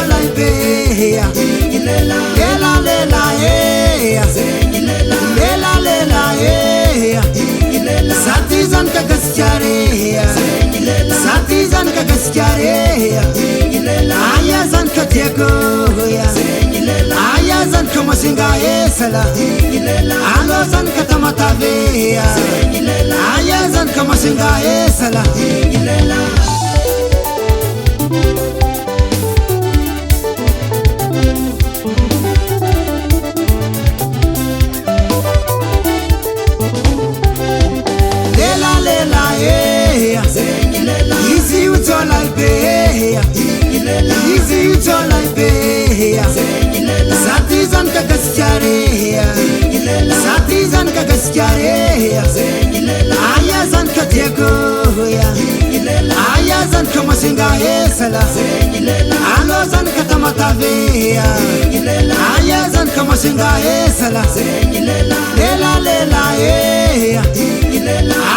uthola ibeya lela lela lela satizan kagaskare ayazan katego ayazan kamasinga esala alozan katamatabe ayazan kamasinga esala easy uthola ibeya easy uthola ibeya satizan kagaskare ayazan katego ayazan kamasinga esala alozan katamatabe ayazan kamasinga esala lela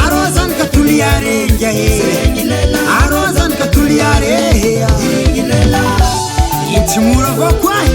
arozan katuliyare arozan katuliyare intimura vokwai